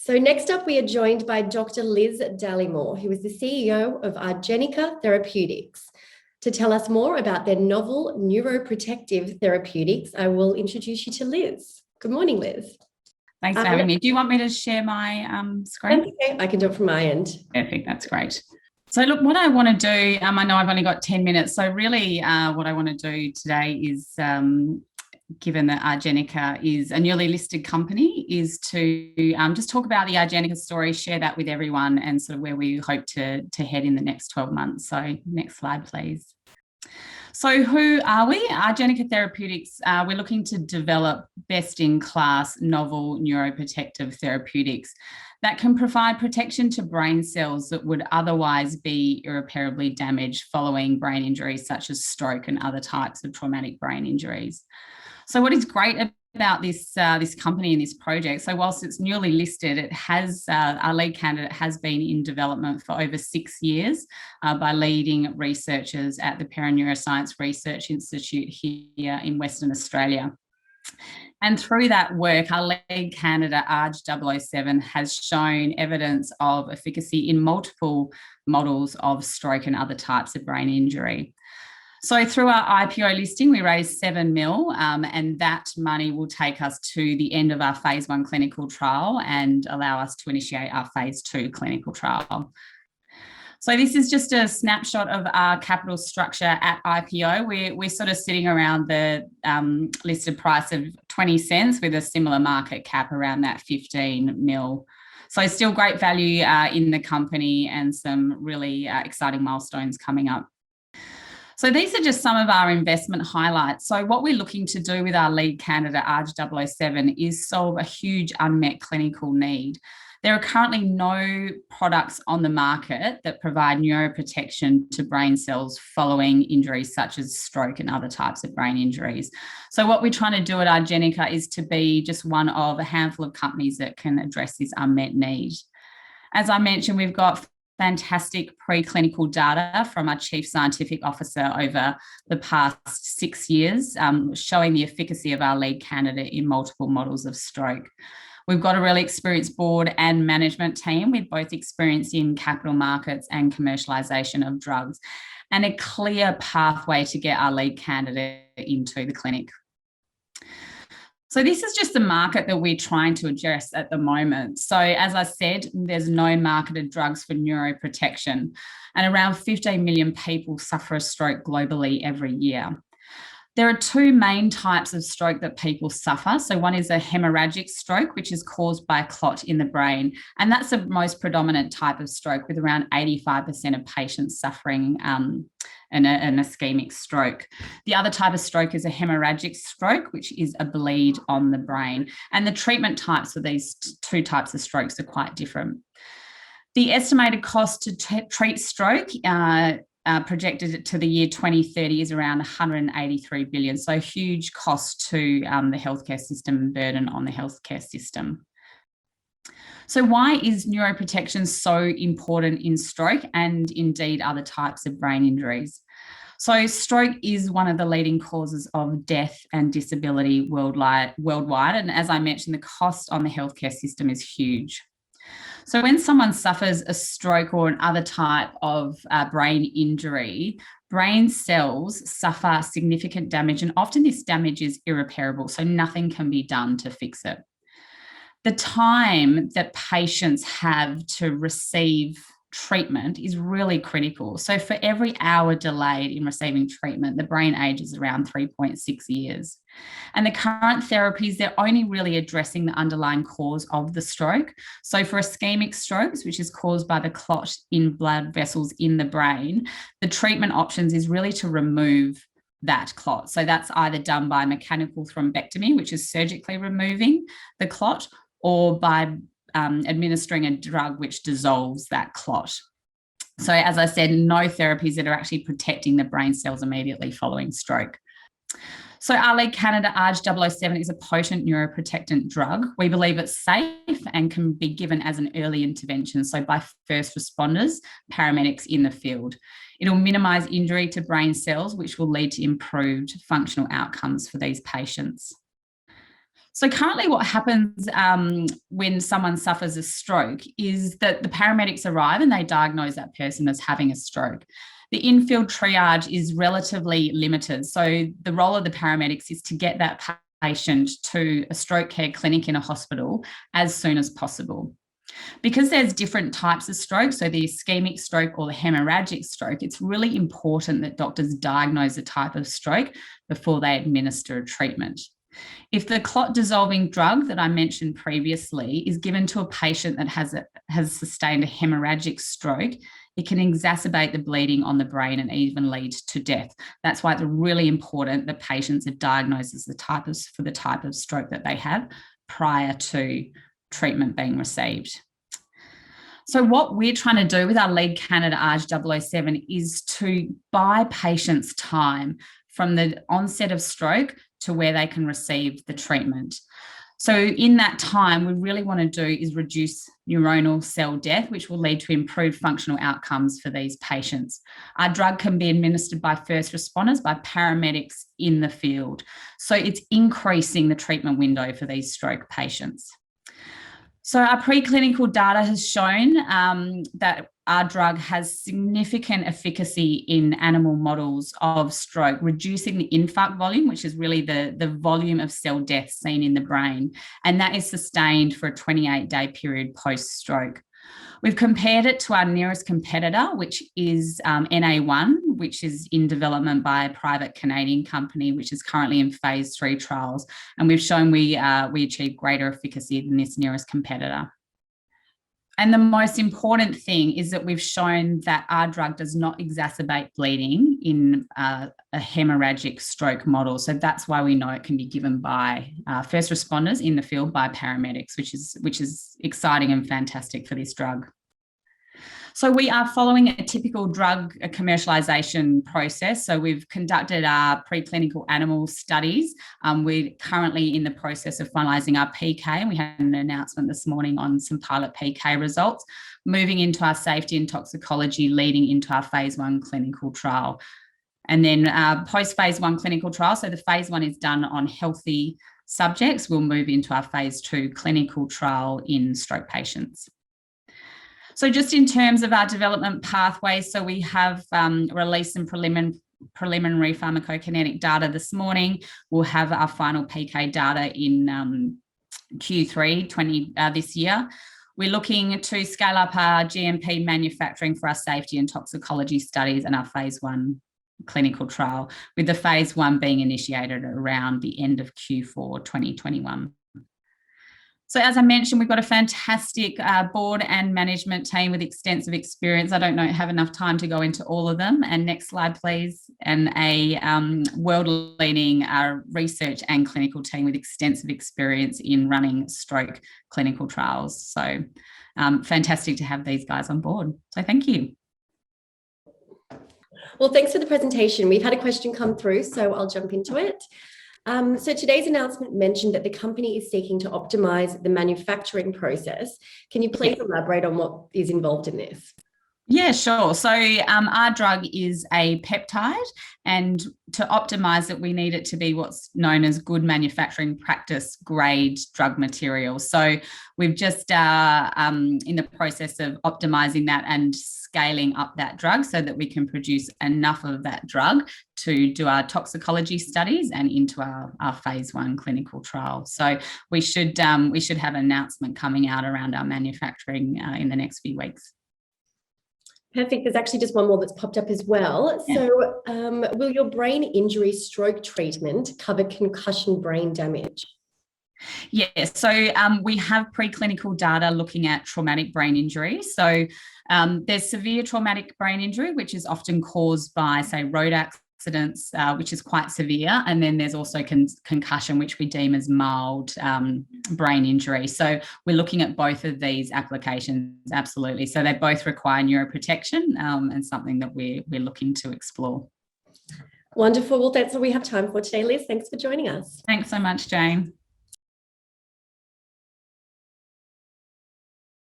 So next up, we are joined by Dr. Liz Dallimore, who is the CEO of Argenica Therapeutics. To tell us more about their novel neuroprotective therapeutics, I will introduce you to Liz. Good morning, Liz. Thanks for having me. Do you want me to share my screen? Okay, I can do it from my end. Perfect, that's great. So look, what I want to do, I know I've only got 10 minutes, so really what I want to do today is, given that Argenica is a newly listed company, is to just talk about the Argenica story, share that with everyone, and sort of where we hope to head in the next 12 months. So next slide, please. So who are we? Argenica Therapeutics, we're looking to develop best-in-class novel neuroprotective therapeutics that can provide protection to brain cells that would otherwise be irreparably damaged following brain injuries such as stroke and other types of traumatic brain injuries. So what is great about this company and this project, so whilst it's newly listed, it has our lead candidate has been in development for over 6 years by leading researchers at the Paraneuroscience Research Institute here in Western Australia. And through that work, our lead candidate, ARG-007, has shown evidence of efficacy in multiple models of stroke and other types of brain injury. So through our IPO listing, we raised 7 mil, and that money will take us to the end of our phase 1 clinical trial and allow us to initiate our phase 2 clinical trial. So this is just a snapshot of our capital structure at IPO. We're sort of sitting around the listed price of 20 cents with a similar market cap around that 15 mil. So still great value in the company and some really exciting milestones coming up. So these are just some of our investment highlights. So what we're looking to do with our lead candidate, ARG-007, is solve a huge unmet clinical need. There are currently no products on the market that provide neuroprotection to brain cells following injuries such as stroke and other types of brain injuries. So what we're trying to do at Argenica is to be just one of a handful of companies that can address this unmet need. As I mentioned, we've got fantastic preclinical data from our Chief Scientific Officer over the past 6 years, showing the efficacy of our lead candidate in multiple models of stroke. We've got a really experienced board and management team with both experience in capital markets and commercialisation of drugs, and a clear pathway to get our lead candidate into the clinic. So this is just the market that we're trying to address at the moment. So as I said, there's no marketed drugs for neuroprotection, and around 15 million people suffer a stroke globally every year. There are 2 main types of stroke that people suffer. So one is a hemorrhagic stroke, which is caused by a clot in the brain. And that's the most predominant type of stroke, with around 85% of patients suffering an ischemic stroke. The other type of stroke is a hemorrhagic stroke, which is a bleed on the brain. And the treatment types for these 2 types of strokes are quite different. The estimated cost to treat stroke projected to the year 2030 is around 183 billion. So huge cost to the healthcare system and burden on the healthcare system. So why is neuroprotection so important in stroke and indeed other types of brain injuries? So stroke is one of the leading causes of death and disability worldwide. And as I mentioned, the cost on the healthcare system is huge. So when someone suffers a stroke or another type of brain injury, brain cells suffer significant damage, and often this damage is irreparable, so nothing can be done to fix it. The time that patients have to receive treatment is really critical. So for every hour delayed in receiving treatment, the brain ages around 3.6 years. And the current therapies, they're only really addressing the underlying cause of the stroke. So for ischemic strokes, which is caused by the clot in blood vessels in the brain, the treatment options is really to remove that clot. So that's either done by mechanical thrombectomy, which is surgically removing the clot, or by administering a drug which dissolves that clot. So as I said, no therapies that are actually protecting the brain cells immediately following stroke. So our lead candidate, ARG-007, is a potent neuroprotectant drug. We believe it's safe and can be given as an early intervention, so by first responders, paramedics in the field. It'll minimise injury to brain cells, which will lead to improved functional outcomes for these patients. So currently what happens when someone suffers a stroke is that the paramedics arrive and they diagnose that person as having a stroke. The in-field triage is relatively limited. So the role of the paramedics is to get that patient to a stroke care clinic in a hospital as soon as possible. Because there's different types of stroke, so the ischemic stroke or the hemorrhagic stroke, it's really important that doctors diagnose the type of stroke before they administer a treatment. If the clot dissolving drug that I mentioned previously is given to a patient that has sustained a hemorrhagic stroke, it can exacerbate the bleeding on the brain and even lead to death. That's why it's really important that patients are diagnosed as for the type of stroke that they have prior to treatment being received. So what we're trying to do with our lead candidate ARG-007 is to buy patients time from the onset of stroke to where they can receive the treatment. So in that time, we really want to do is reduce neuronal cell death, which will lead to improved functional outcomes for these patients. Our drug can be administered by first responders, by paramedics in the field. So it's increasing the treatment window for these stroke patients. So our preclinical data has shown that our drug has significant efficacy in animal models of stroke, reducing the infarct volume, which is really the volume of cell death seen in the brain. And that is sustained for a 28-day period post-stroke. We've compared it to our nearest competitor, which is NA1, which is in development by a private Canadian company, which is currently in phase 3 trials. And we've shown we achieve greater efficacy than this nearest competitor. And the most important thing is that we've shown that our drug does not exacerbate bleeding in a hemorrhagic stroke model. So that's why we know it can be given by first responders in the field, by paramedics, which is exciting and fantastic for this drug. So we are following a typical drug commercialisation process. So we've conducted our preclinical animal studies. We're currently in the process of finalising our PK, and we had an announcement this morning on some pilot PK results, moving into our safety and toxicology, leading into our phase 1 clinical trial. And then post-phase 1 clinical trial, so the phase 1 is done on healthy subjects, we'll move into our phase 2 clinical trial in stroke patients. So just in terms of our development pathways, so we have released some preliminary pharmacokinetic data this morning. We'll have our final PK data in Q3 this year. We're looking to scale up our GMP manufacturing for our safety and toxicology studies and our phase 1 clinical trial, with the phase 1 being initiated around the end of Q4 2021. So as I mentioned, we've got a fantastic board and management team with extensive experience. I don't have enough time to go into all of them. And next slide, please. And a world-leading research and clinical team with extensive experience in running stroke clinical trials. So fantastic to have these guys on board. So thank you. Well, thanks for the presentation. We've had a question come through, so I'll jump into it. So today's announcement mentioned that the company is seeking to optimize the manufacturing process. Can you please elaborate on what is involved in this? Yeah, sure. So our drug is a peptide, and to optimize it, we need it to be what's known as good manufacturing practice grade drug material. So we've just in the process of optimizing that and scaling up that drug so that we can produce enough of that drug to do our toxicology studies and into our phase 1 clinical trial. So we should have an announcement coming out around our manufacturing in the next few weeks. Perfect. There's actually just one more that's popped up as well. Yeah. So will your brain injury stroke treatment cover concussion brain damage? Yes. So we have preclinical data looking at traumatic brain injury. So there's severe traumatic brain injury, which is often caused by, say, road accidents, which is quite severe. And then there's also concussion, which we deem as mild brain injury. So we're looking at both of these applications, absolutely. So they both require neuroprotection and something that we're looking to explore. Wonderful. Well, that's all we have time for today, Liz. Thanks for joining us. Thanks so much, Jane.